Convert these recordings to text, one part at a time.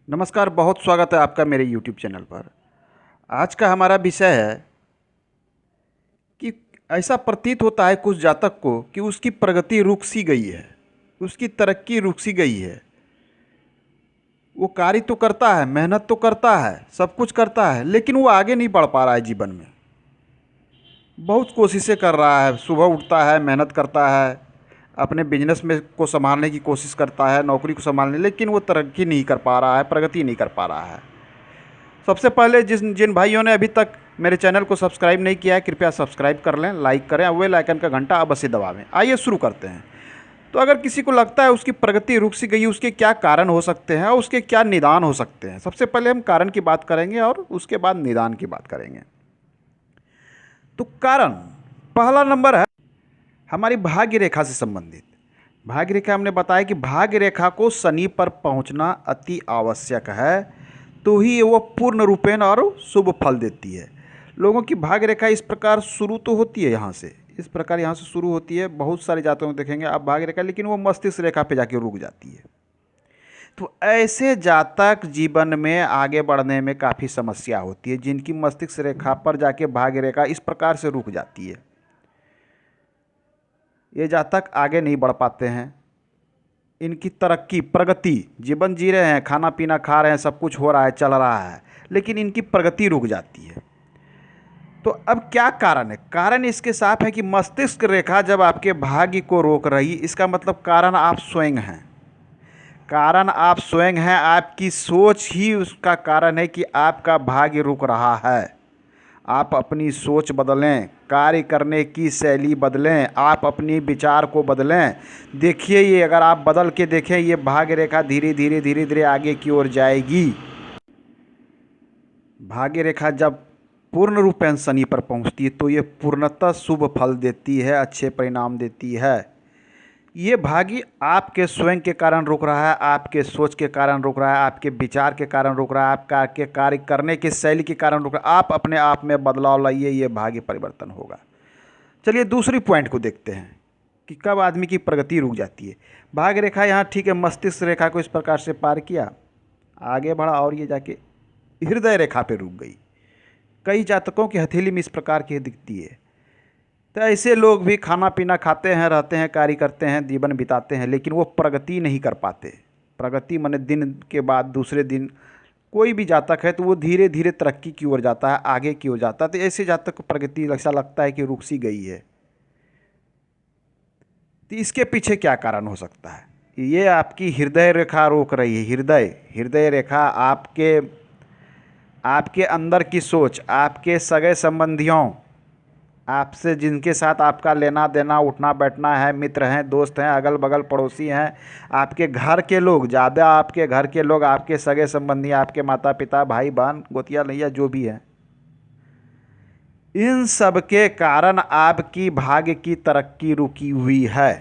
नमस्कार, बहुत स्वागत है आपका मेरे YouTube चैनल पर। आज का हमारा विषय है कि ऐसा प्रतीत होता है कुछ जातक को कि उसकी प्रगति रुक सी गई है, उसकी तरक्की रुक सी गई है। वो कार्य तो करता है, मेहनत तो करता है, सब कुछ करता है, लेकिन वो आगे नहीं बढ़ पा रहा है जीवन में। बहुत कोशिशें कर रहा है, सुबह उठता है, मेहनत करता है, अपने बिजनेस में को संभालने की कोशिश करता है, नौकरी को संभालने, लेकिन वो तरक्की नहीं कर पा रहा है, प्रगति नहीं कर पा रहा है। सबसे पहले जिन भाइयों ने अभी तक मेरे चैनल को सब्सक्राइब नहीं किया है, कृपया सब्सक्राइब कर लें, लाइक करें, बेल आइकन का घंटा अवश्य दबावें। आइए शुरू करते हैं। तो अगर किसी को लगता है उसकी प्रगति रुक सी गई, उसके क्या कारण हो सकते हैं और उसके क्या निदान हो सकते हैं। सबसे पहले हम कारण की बात करेंगे और उसके बाद निदान की बात करेंगे। तो कारण पहला नंबर है हमारी भाग्य रेखा से संबंधित। भाग्य रेखा हमने बताया कि भाग्य रेखा को शनि पर पहुंचना अति आवश्यक है, तो ही वो पूर्ण रूपेण और शुभ फल देती है। लोगों की भाग्य रेखा इस प्रकार शुरू तो होती है यहाँ से, इस प्रकार यहाँ से शुरू होती है। बहुत सारे जातकों को देखेंगे आप भाग्य रेखा, लेकिन वो मस्तिष्क रेखा पे जाके रुक जाती है। तो ऐसे जातक जीवन में आगे बढ़ने में काफ़ी समस्या होती है, जिनकी मस्तिष्क रेखा पर जाके भाग्य रेखा इस प्रकार से रुक जाती है। ये जातक आगे नहीं बढ़ पाते हैं। इनकी तरक्की, प्रगति, जीवन जी रहे हैं, खाना पीना खा रहे हैं, सब कुछ हो रहा है, चल रहा है, लेकिन इनकी प्रगति रुक जाती है। तो अब क्या कारण है? कारण इसके साफ है कि मस्तिष्क रेखा जब आपके भाग्य को रोक रही, इसका मतलब कारण आप स्वयं हैं। कारण आप स्वयं हैं, आपकी सोच ही उसका कारण है कि आपका भाग्य रुक रहा है। आप अपनी सोच बदलें, कार्य करने की शैली बदलें, आप अपनी विचार को बदलें। देखिए, ये अगर आप बदल के देखें, ये भाग्य रेखा धीरे धीरे आगे की ओर जाएगी। भाग्य रेखा जब पूर्ण रूपेण शनि पर पहुंचती है तो ये पूर्णतः शुभ फल देती है, अच्छे परिणाम देती है। ये भाग्य आपके स्वयं के कारण रुक रहा है, आपके सोच के कारण रुक रहा है, आपके विचार के कारण रुक रहा है, आपके कार्य करने की शैली के कारण रुक रहा है। आप अपने आप में बदलाव लाइए, ये भाग्य परिवर्तन होगा। चलिए दूसरी पॉइंट को देखते हैं कि कब आदमी की प्रगति रुक जाती है। भाग्य रेखा यहाँ ठीक है, मस्तिष्क रेखा को इस प्रकार से पार किया, आगे बढ़ा और ये जाके हृदय रेखा पे रुक गई। कई जातकों की हथेली में इस प्रकार की दिखती है। तो ऐसे लोग भी खाना पीना खाते हैं, रहते हैं, कार्य करते हैं, जीवन बिताते हैं, लेकिन वो प्रगति नहीं कर पाते। प्रगति माने दिन के बाद दूसरे दिन कोई भी जातक है तो वो धीरे धीरे तरक्की की ओर जाता है, आगे की ओर जाता है। तो ऐसे जातक को प्रगति ऐसा लगता है कि रुक सी गई है। तो इसके पीछे क्या कारण हो सकता है? ये आपकी हृदय रेखा रोक रही है। हृदय रेखा आपके अंदर की सोच, आपके सगे संबंधियों, आपसे जिनके साथ आपका लेना देना, उठना बैठना है, मित्र हैं, दोस्त हैं, अगल बगल पड़ोसी हैं, आपके घर के लोग, ज़्यादा आपके घर के लोग, आपके सगे संबंधी, आपके माता पिता, भाई बहन, गोतिया नैया जो भी हैं, इन सब के कारण आपकी भाग्य की तरक्की रुकी हुई है।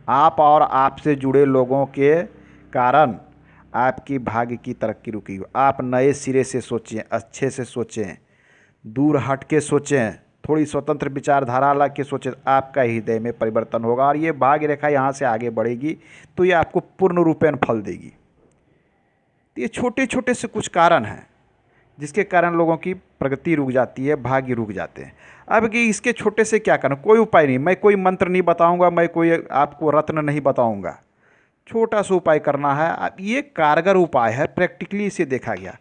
आप और आपसे जुड़े लोगों के कारण आपकी भाग्य की तरक्की रुकी हुई। आप नए सिरे से सोचें, अच्छे से सोचें, दूर हट के सोचें, थोड़ी स्वतंत्र विचारधारा ला के सोचें, आपका हृदय में परिवर्तन होगा और ये भाग्य रेखा यहाँ से आगे बढ़ेगी तो ये आपको पूर्ण रूपेण फल देगी। तो ये छोटे छोटे से कुछ कारण हैं जिसके कारण लोगों की प्रगति रुक जाती है, भाग्य रुक जाते हैं। अब कि इसके छोटे से क्या करना, कोई उपाय नहीं, मैं कोई मंत्र नहीं बताऊंगा, मैं कोई आपको रत्न नहीं बताऊंगा। छोटा सा उपाय करना है। अब ये कारगर उपाय है, प्रैक्टिकली इसे देखा गया।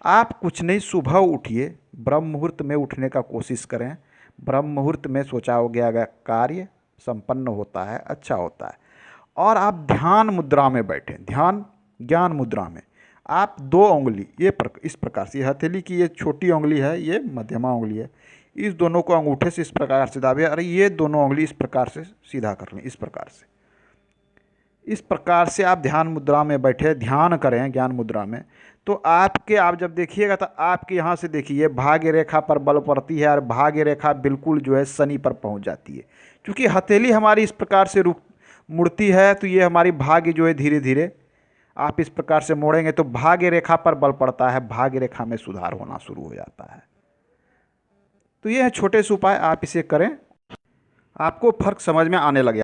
आप कुछ नहीं, सुबह उठिए, ब्रह्म मुहूर्त में उठने का कोशिश करें। ब्रह्म मुहूर्त में सोचा गया कार्य संपन्न होता है, अच्छा होता है। और आप ध्यान मुद्रा में बैठें, ध्यान ज्ञान मुद्रा में। आप 2 उंगली इस प्रकार से, हथेली की ये छोटी उंगली है, ये मध्यमा उंगली है, इस दोनों को अंगूठे से इस प्रकार से दाबे, अरे ये दोनों उंगली इस प्रकार से सीधा कर लें, इस प्रकार से। इस प्रकार से आप ध्यान मुद्रा में बैठे, ध्यान करें ज्ञान मुद्रा में। तो आप जब देखिएगा तो आपके यहाँ से देखिए भाग्य रेखा पर बल पड़ती है और भाग्य रेखा बिल्कुल जो है शनि पर पहुँच जाती है। क्योंकि हथेली हमारी इस प्रकार से मुड़ती है तो ये हमारी भाग्य जो है धीरे धीरे आप इस प्रकार से मोड़ेंगे तो भाग्य रेखा पर बल पड़ता है, भाग्य रेखा में सुधार होना शुरू हो जाता है। तो ये है छोटे से उपाय, आप इसे करें, आपको फर्क समझ में आने लगे।